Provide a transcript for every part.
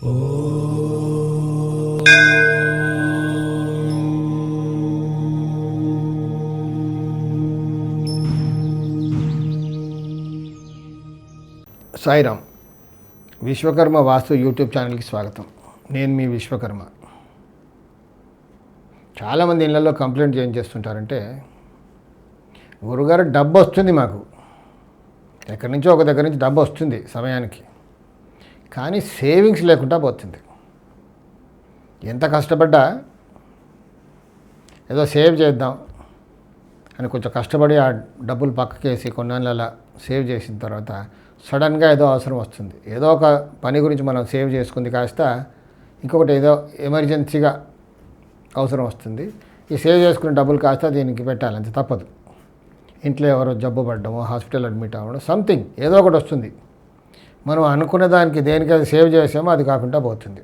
సాయిరామ్. విశ్వకర్మ వాస్తు YouTube ఛానల్కి స్వాగతం. నేను మీ విశ్వకర్మ. చాలామంది ఇళ్లలో కంప్లైంట్ ఏం చేస్తుంటారంటే, గురుగారు డబ్బు వస్తుంది, మాకు ఎక్కడి నుంచో ఒక దగ్గర నుంచి డబ్బు వస్తుంది సమయానికి, కానీ సేవింగ్స్ లేకుండా పోతుంది. ఎంత కష్టపడ్డా ఏదో సేవ్ చేద్దాం అని కొంచెం కష్టపడి ఆ డబ్బులు పక్కకేసి కొన్నాళ్ళ సేవ్ చేసిన తర్వాత సడన్గా ఏదో అవసరం వస్తుంది. ఏదో ఒక పని గురించి మనం సేవ్ చేసుకుంది కాస్త ఇంకొకటి ఏదో ఎమర్జెన్సీగా అవసరం వస్తుంది. ఈ సేవ్ చేసుకునే డబ్బులు కాస్త దీనికి పెట్టాలంటే తప్పదు. ఇంట్లో ఎవరో జబ్బు పడ్డమో, హాస్పిటల్ అడ్మిట్ అవ్వడం, సంథింగ్ ఏదో ఒకటి వస్తుంది. మనం అనుకున్న దానికి దేనికైతే సేవ్ చేసామో అది కాకుండా పోతుంది.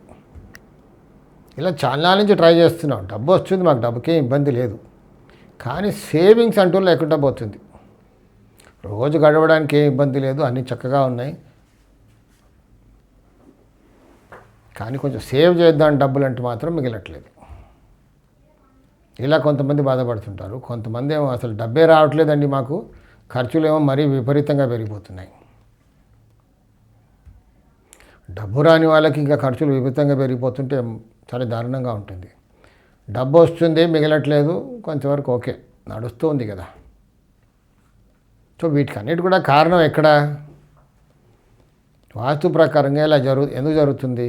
ఇలా చాలా నుంచి ట్రై చేస్తున్నాం. డబ్బు వస్తుంది, మాకు డబ్బుకే ఇబ్బంది లేదు, కానీ సేవింగ్స్ అంటూ లేకుండా పోతుంది. రోజు గడవడానికి ఏం ఇబ్బంది లేదు, అన్నీ చక్కగా ఉన్నాయి, కానీ కొంచెం సేవ్ చేద్దాం డబ్బులు అంటే మాత్రం మిగలట్లేదు. ఇలా కొంతమంది బాధపడుతుంటారు. కొంతమంది ఏమో అసలు డబ్బే రావట్లేదండి, మాకు ఖర్చులు ఏమో మరీ విపరీతంగా పెరిగిపోతున్నాయి. డబ్బు రాని వాళ్ళకి ఇంకా ఖర్చులు విపరీతంగా పెరిగిపోతుంటే చాలా దారుణంగా ఉంటుంది. డబ్బు వస్తుంది, మిగలట్లేదు, కొంతవరకు ఓకే, నడుస్తూ ఉంది కదా. సో వీటికి అన్నిటి కూడా కారణం ఎక్కడ? వాస్తు ప్రకారంగా ఇలా ఎందుకు జరుగుతుంది?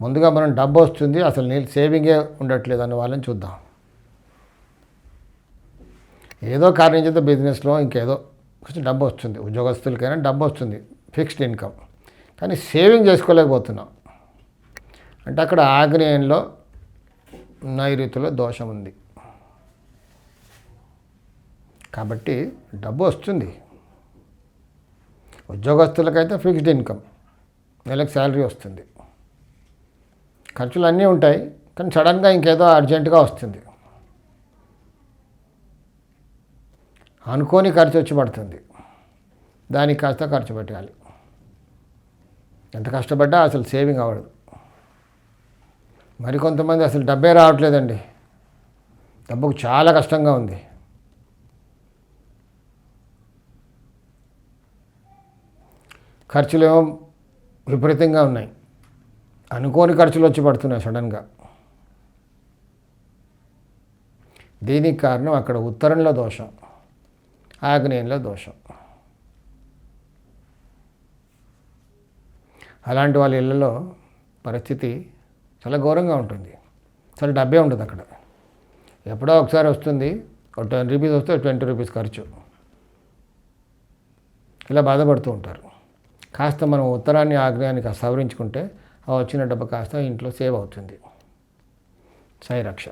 ముందుగా మనం డబ్బు వస్తుంది, అసలు సేవింగే ఉండట్లేదు అన్న వాళ్ళని చూద్దాం. ఏదో కారణం చేత బిజినెస్లో ఇంకేదో కొంచెం డబ్బు వస్తుంది, ఉద్యోగస్తులకైనా డబ్బు వస్తుంది, ఫిక్స్డ్ ఇన్కమ్, కానీ సేవింగ్ చేసుకోలేకపోతున్నాం. అంటే అక్కడ ఆగ్నేయంలో నైరుతిలో దోషం ఉంది. కాబట్టి డబ్బు వస్తుంది. ఉద్యోగస్తులకైతే ఫిక్స్డ్ ఇన్కమ్, నెలకు శాలరీ వస్తుంది, ఖర్చులు అన్నీ ఉంటాయి, కానీ సడన్గా ఇంకేదో అర్జెంటుగా వస్తుంది, అనుకోని ఖర్చు వచ్చి పడుతుంది, దానికి కాస్త ఖర్చు పెట్టాలి. ఎంత కష్టపడ్డా అసలు సేవింగ్ అవ్వదు. మరికొంతమంది అసలు డబ్బే రావట్లేదండి, డబ్బుకు చాలా కష్టంగా ఉంది. ఖర్చులు ఏమో విపరీతంగా ఉన్నాయి, అనుకోని ఖర్చులు వచ్చి పడుతున్నాయి సడన్గా. దీనికి కారణం అక్కడ ఉత్తరంలో దోషం, ఆగ్నేయంలో దోషం. అలాంటి వాళ్ళ ఇళ్ళలో పరిస్థితి చాలా ఘోరంగా ఉంటుంది. అసలు డబ్బే ఉంటుంది అక్కడ. ఎప్పుడో ఒకసారి వస్తుంది, ఒక 10 రూపీస్ వస్తే 20 రూపీస్ ఖర్చు, ఇలా బాధపడుతూ ఉంటారు. కాస్త మనం ఉత్తరాన్ని ఆగ్నేయానికి సవరించుకుంటే ఆ వచ్చిన డబ్బు కాస్త ఇంట్లో సేవ్ అవుతుంది. సాయి రక్ష.